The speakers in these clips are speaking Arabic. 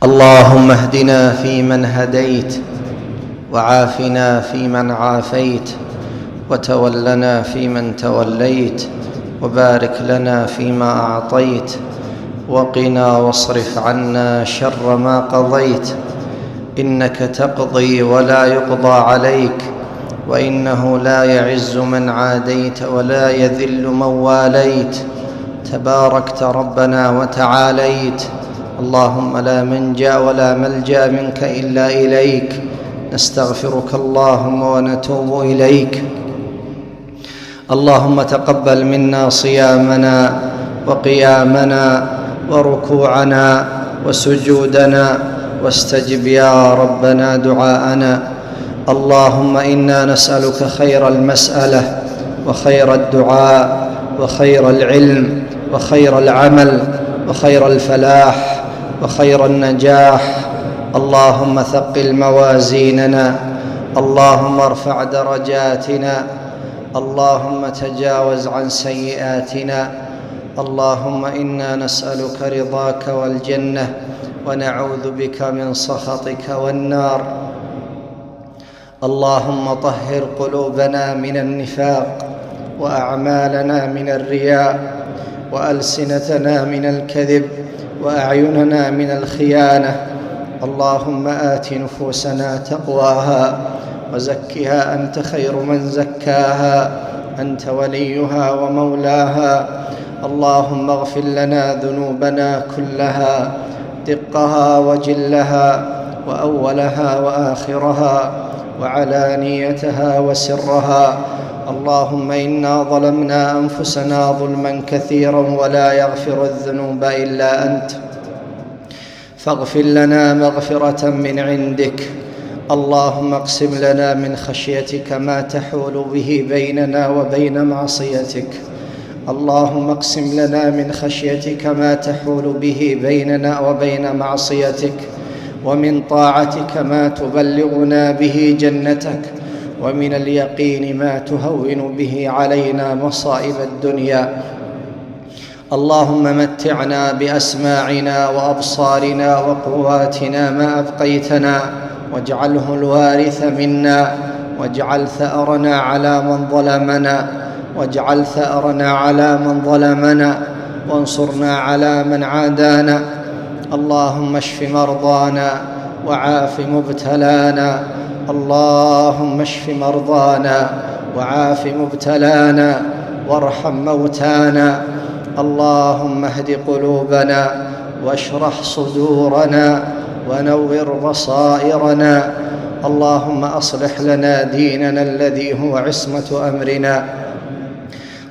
اللهم اهدنا فيمن هديت، وعافنا فيمن عافيت، وتولنا فيمن توليت، وبارك لنا فيما أعطيت، وقنا واصرف عنا شر ما قضيت. إنك تقضي ولا يقضى عليك، وإنه لا يعز من عاديت ولا يذل من واليت. تباركت ربنا وتعاليت. اللهم لا منجا ولا ملجا منك إلا إليك. نستغفرك اللهم ونتوب إليك. اللهم تقبل منا صيامنا وقيامنا وركوعنا وسجودنا، واستجب يا ربنا دعاءنا. اللهم إنا نسألك خير المسألة وخير الدعاء وخير العلم وخير العمل وخير الفلاح وخير النجاح. اللهم ثقل موازيننا، اللهم ارفع درجاتنا، اللهم تجاوز عن سيئاتنا. اللهم إنا نسألك رضاك والجنة، ونعوذ بك من سخطك والنار. اللهم طهر قلوبنا من النفاق، وأعمالنا من الرياء، وألسنتنا من الكذب، وأعيننا من الخيانة. اللهم آت نفوسنا تقواها وزكها أنت خير من زكاها، أنت وليها ومولاها. اللهم اغفر لنا ذنوبنا كلها، دقها وجلها، وأولها وآخرها، وعلانيتها وسرها. اللهم إنا ظلمنا أنفسنا ظلما كثيرا ولا يغفر الذنوب إلا أنت، فاغفر لنا مغفرة من عندك. اللهم اقسم لنا من خشيتك ما تحول به بيننا وبين معصيتك. اللهم اقسم لنا من خشيتك ما تحول به بيننا وبين معصيتك، ومن طاعتك ما تبلغنا به جنتك، ومن اليقين ما تهون به علينا مصائب الدنيا. اللهم متعنا بأسماعنا وأبصارنا وقواتنا ما أبقيتنا، واجعله الوارث منا، واجعل ثأرنا على من ظلمنا، واجعل ثأرنا على من ظلمنا، وانصرنا على من عادانا. اللهم اشف مرضانا وعاف مبتلانا. اللهم اشف مرضانا وعاف مبتلانا، وارحم موتانا. اللهم اهد قلوبنا واشرح صدورنا ونور بصائرنا. اللهم أصلح لنا ديننا الذي هو عصمة أمرنا،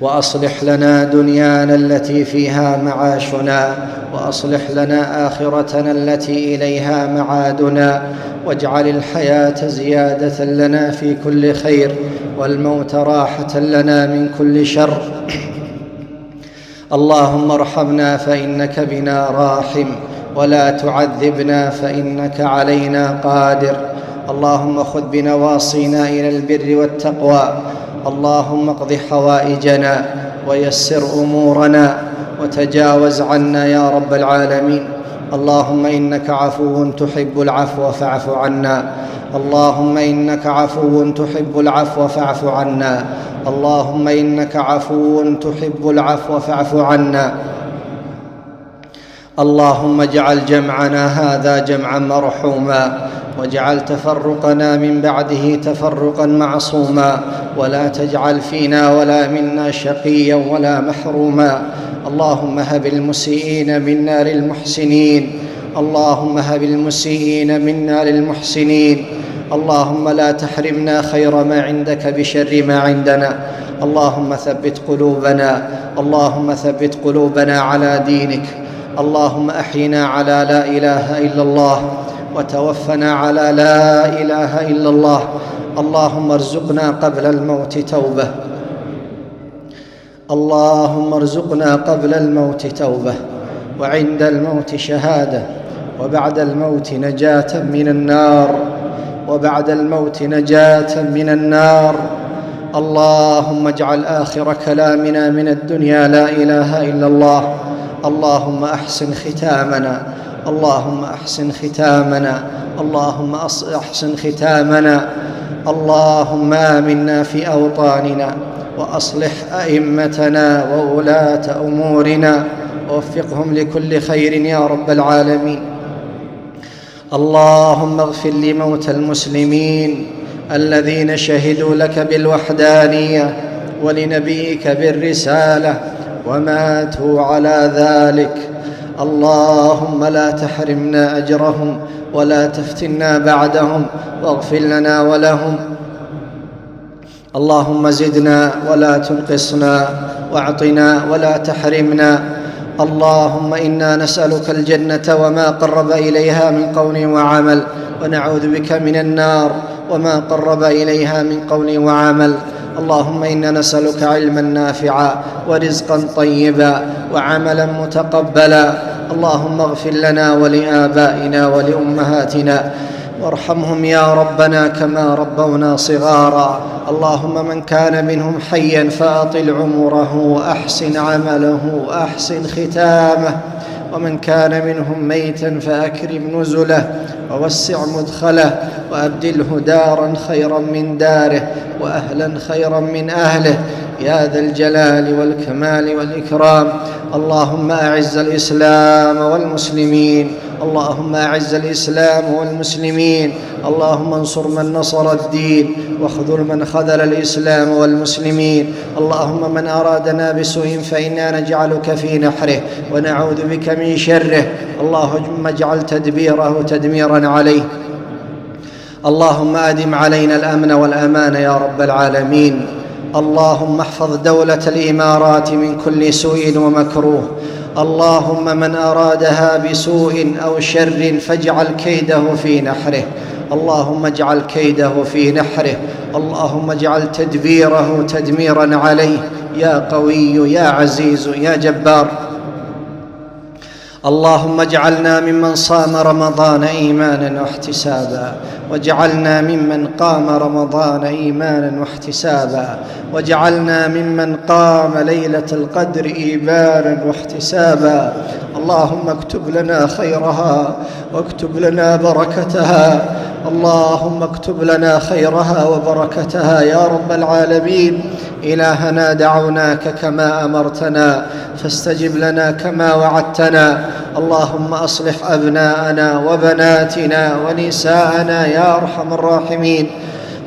وأصلح لنا دنيانا التي فيها معاشنا، وأصلح لنا آخرتنا التي إليها معادنا. واجعل الحياة زيادة لنا في كل خير، والموت راحة لنا من كل شر. اللهم ارحمنا فإنك بنا راحم، ولا تعذبنا فإنك علينا قادر. اللهم خذ بنواصينا إلى البر والتقوى. اللهم اقض حوائجنا ويسر أمورنا، وتجاوز عنا يا رب العالمين. اللهم إنك عفو تحب العفو فاعف عنا. اللهم إنك عفو تحب العفو فاعف عنا. اللهم إنك عفو تحب العفو فاعف عنا. اللهم اجعل جمعنا هذا جمعا مرحوما، واجعل تفرقنا من بعده تفرقا معصوما، ولا تجعل فينا ولا منا شقيا ولا محروما. اللهم هب المسيئين منا للمحسنين. اللهم هب المسيئين منا للمحسنين. اللهم لا تحرمنا خير ما عندك بشر ما عندنا. اللهم ثبت قلوبنا، اللهم ثبت قلوبنا على دينك. اللهم أحينا على لا إله إلا الله، وتوفنا على لا إله إلا الله. اللهم ارزقنا قبل الموت توبة. اللهم ارزقنا قبل الموت توبة، وعند الموت شهادة، وبعد الموت نجاة من النار، وبعد الموت نجاة من النار. اللهم اجعل آخر كلامنا من الدنيا لا إله إلا الله. اللهم أحسن ختامنا، اللهم أحسن ختامنا، اللهم أحسن ختامنا. اللهم آمنا في أوطاننا، وأصلح أئمتنا وولاة أمورنا، ووفقهم لكل خير يا رب العالمين. اللهم اغفر لموتى المسلمين الذين شهدوا لك بالوحدانية ولنبيك بالرسالة وماتوا على ذلك. اللهم لا تحرمنا أجرهم ولا تفتنا بعدهم، واغفر لنا ولهم. اللهم زدنا ولا تنقصنا، واعطنا ولا تحرمنا. اللهم إنا نسألك الجنة وما قرب إليها من قول وعمل، ونعوذ بك من النار وما قرب إليها من قول وعمل. اللهم إنا نسألك علما نافعا ورزقا طيبا وعملا متقبلا. اللهم اغفر لنا ولآبائنا ولأمهاتنا وارحمهم يا ربنا كما ربونا صغارا. اللهم من كان منهم حيا فأطل عمره وأحسن عمله وأحسن ختامه، ومن كان منهم ميتا فأكرم نزله ووسع مدخله، وأبدله دارا خيرا من داره وأهلا خيرا من أهله يا ذا الجلال والكمال والإكرام. اللهم أعز الإسلام والمسلمين، اللهم أعز الإسلام والمسلمين. اللهم انصر من نصر الدين، واخذل من خذل الإسلام والمسلمين. اللهم من أرادنا بسوء فإنا نجعلك في نحره ونعوذ بك من شره. اللهم اجعل تدبيره تدميرا عليه. اللهم أدم علينا الأمن والأمان يا رب العالمين. اللهم احفظ دولة الإمارات من كل سوء ومكروه. اللهم من أرادها بسوء أو شر فاجعل كيده في نحره. اللهم اجعل كيده في نحره. اللهم اجعل تدبيره تدميرا عليه يا قوي يا عزيز يا جبار. اللهم اجعلنا ممن صام رمضان إيمانا واحتسابا، واجعلنا ممن قام رمضان إيمانا واحتسابا، واجعلنا ممن قام ليلة القدر إيمانا واحتسابا. اللهم اكتب لنا خيرها واكتب لنا بركتها. اللهم اكتب لنا خيرها وبركتها يا رب العالمين. إلهنا دعوناك كما أمرتنا فاستجب لنا كما وعدتنا. اللهم أصلح أبناءنا وبناتنا ونساءنا يا أرحم الراحمين.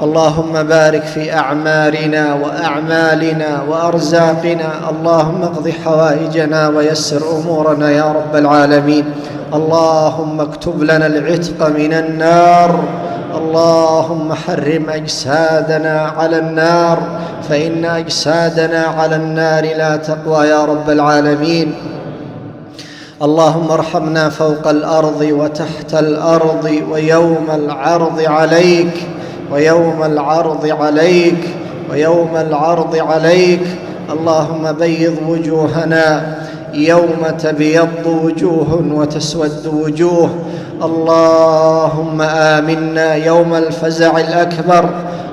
اللهم بارك في أعمارنا وأعمالنا وأرزاقنا. اللهم اقض حوائجنا ويسر أمورنا يا رب العالمين. اللهم اكتب لنا العتق من النار. اللهم حرم أجسادنا على النار، فإن أجسادنا على النار لا تقوى يا رب العالمين. اللهم ارحمنا فوق الأرض وتحت الأرض ويوم العرض عليك، ويوم العرض عليك، ويوم العرض عليك. اللهم بيض وجوهنا يوم تبيض وجوه وتسود وجوه. اللهم آمنا يوم الفزع الأكبر.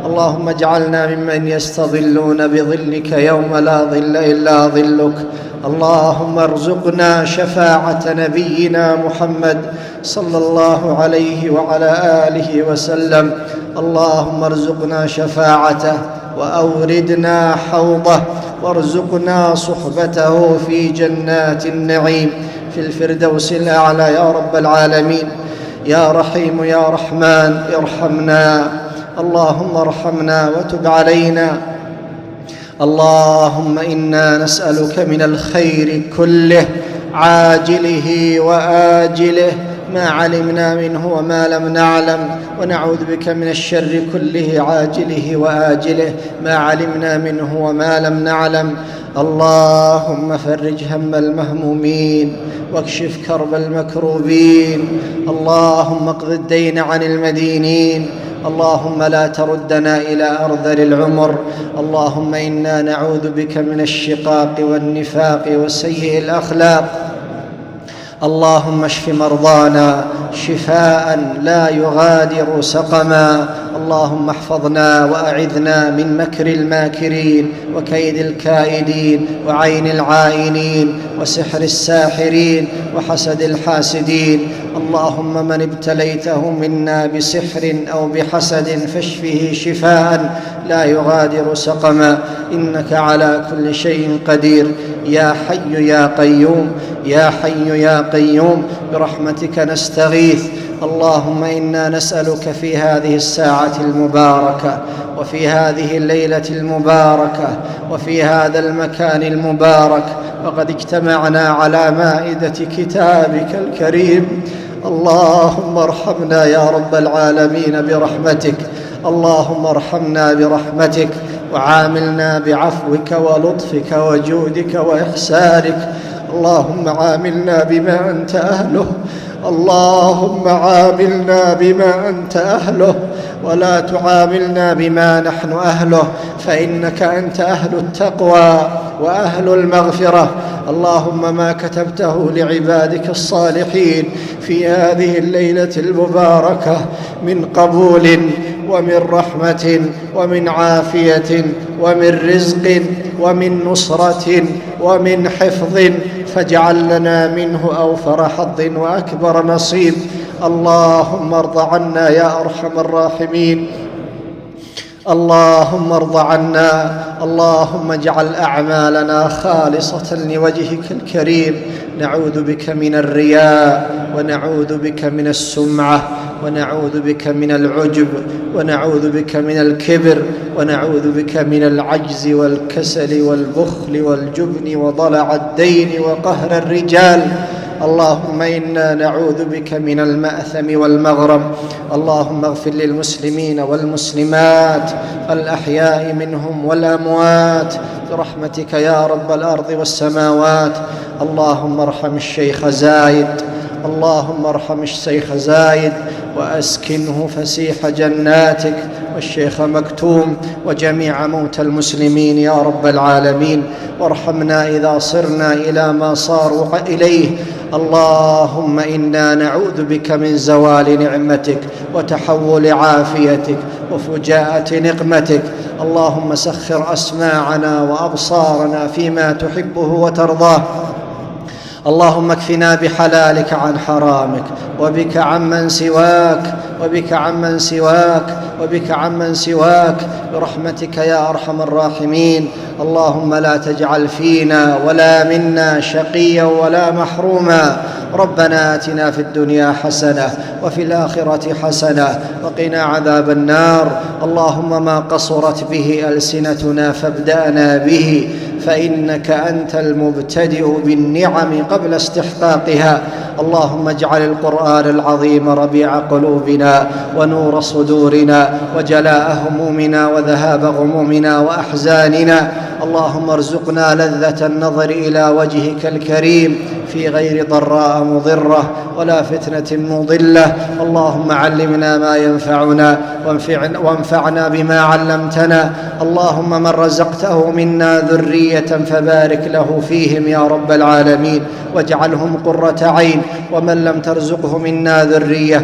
اللهم اجعلنا ممن يستظلون بظلك يوم لا ظل إلا ظلك. اللهم ارزقنا شفاعة نبينا محمد صلى الله عليه وعلى آله وسلم. اللهم ارزقنا شفاعته وأوردنا حوضه، وارزقنا صحبته في جنات النعيم في الفردوس الأعلى يا رب العالمين. يا رحيم يا رحمن ارحمنا. اللهم ارحمنا وتب علينا. اللهم إنا نسألك من الخير كله عاجله وآجله ما علمنا منه وما لم نعلم، ونعوذ بك من الشر كله عاجله وآجله ما علمنا منه وما لم نعلم. اللهم فرج هم المهمومين واكشف كرب المكروبين. اللهم اقض الدين عن المدينين. اللهم لا تردنا إلى أرذل العمر. اللهم إنا نعوذ بك من الشقاق والنفاق وسيء الأخلاق. اللهم اشف مرضانا شفاء لا يغادر سقما. اللهم احفظنا وأعذنا من مكر الماكرين وكيد الكائدين وعين العائنين وسحر الساحرين وحسد الحاسدين. اللهم من ابتليته منا بسحر أو بحسد فاشفه شفاء لا يغادر سقما، إنك على كل شيء قدير. يا حي يا قيوم، يا حي يا قيوم، برحمتك نستغيث. اللهم إنا نسألك في هذه الساعة المباركة وفي هذه الليلة المباركة وفي هذا المكان المبارك وقد اجتمعنا على مائدة كتابك الكريم. اللهم ارحمنا يا رب العالمين برحمتك، اللهم ارحمنا برحمتك وعاملنا بعفوك ولطفك وجودك وإحسانك. اللهم عاملنا بما أنت أهله، اللهم عاملنا بما أنت أهله ولا تعاملنا بما نحن أهله، فإنك أنت أهل التقوى وأهل المغفرة. اللهم ما كتبته لعبادك الصالحين في هذه الليلة المباركة من قبول ومن رحمة ومن عافية ومن رزق ومن نصرة ومن حفظ فاجعل لنا منه أوفر حظ وأكبر نصيب. اللهم ارض عنا يا أرحم الراحمين، اللهم ارض عنا. اللهم اجعل أعمالنا خالصة لوجهك الكريم. نعوذ بك من الرياء، ونعوذ بك من السمعة، ونعوذ بك من العجب، ونعوذ بك من الكبر، ونعوذ بك من العجز والكسل والبخل والجبن وضلع الدين وقهر الرجال. اللهم إنا نعوذ بك من المأثم والمغرم. اللهم اغفر للمسلمين والمسلمات الأحياء منهم والأموات برحمتك يا رب الأرض والسماوات. اللهم ارحم الشيخ زايد، اللهم ارحم الشيخ زايد وأسكنه فسيح جناتك، والشيخ مكتوم وجميع موتى المسلمين يا رب العالمين. وارحمنا إذا صرنا إلى ما صاروا إليه. اللهم إنا نعوذ بك من زوال نعمتك وتحول عافيتك وفجاءة نقمتك. اللهم سخر أسماعنا وأبصارنا فيما تحبه وترضاه. اللهم اكفنا بحلالك عن حرامك، وبك عمن سواك، وبك عمن سواك، وبك عمن سواك برحمتك يا أرحم الراحمين. اللهم لا تجعل فينا ولا منا شقيا ولا محروما. ربنا آتنا في الدنيا حسنة وفي الآخرة حسنة وقنا عذاب النار. اللهم ما قصرت به ألسنتنا فابدأنا به، فإنك أنت المبتدئ بالنعم قبل استحقاقها. اللهم اجعل القرآن العظيم ربيع قلوبنا ونور صدورنا وجلاء همومنا وذهاب غمومنا وأحزاننا. اللهم ارزقنا لذة النظر إلى وجهك الكريم في غير ضراء مضرة ولا فتنة مضلة. اللهم علمنا ما ينفعنا وانفعنا بما علمتنا. اللهم من رزقته منا ذرية فبارك له فيهم يا رب العالمين واجعلهم قرة عين، ومن لم ترزقه منا ذرية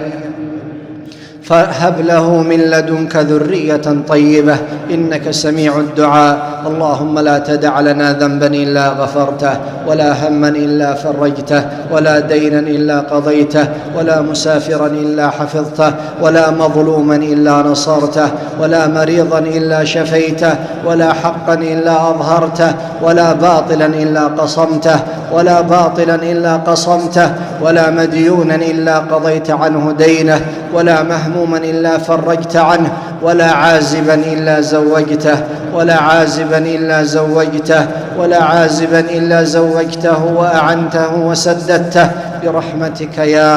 فهب له من لدنك ذرية طيبة إنك سميع الدعاء. اللهم لا تدع لنا ذنبا إلا غفرته، ولا هما إلا فرجته، ولا دينا إلا قضيته، ولا مسافرا إلا حفظته، ولا مظلوما إلا نصرته، ولا مريضا إلا شفيته، ولا حقا إلا أظهرته، ولا باطلا إلا قصمته، ولا باطلا إلا قصمته، ولا مديونا إلا قضيت عنه دينه، ولا مهموما إلا فرجت عنه، ولا عازبا إلا زوجته، ولا عازبا إلا زوجته، ولا عازبا إلا زوجته وأعنته وسددته برحمتك يا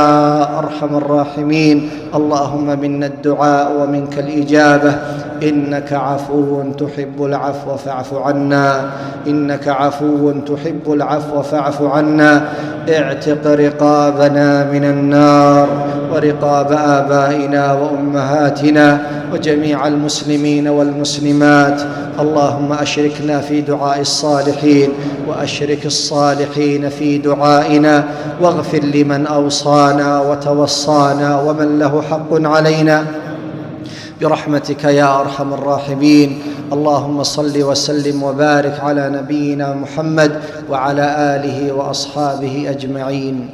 أرحم الراحمين. اللهم منا الدعاء ومنك الإجابة، إنك عفو تحب العفو فاعف عنا، إنك عفو تحب العفو فاعف عنا. اعتق رقابنا من النار ورقاب آبائنا وأمهاتنا وجميع المسلمين والمسلمات. اللهم أشركنا في دعاء الصالحين، وأشرك الصالحين في دعائنا، واغفر لمن أوصانا وتوصانا ومن له حق علينا، برحمتك يا أرحم الراحمين. اللهم صل وسلم وبارك على نبينا محمد وعلى آله وأصحابه أجمعين.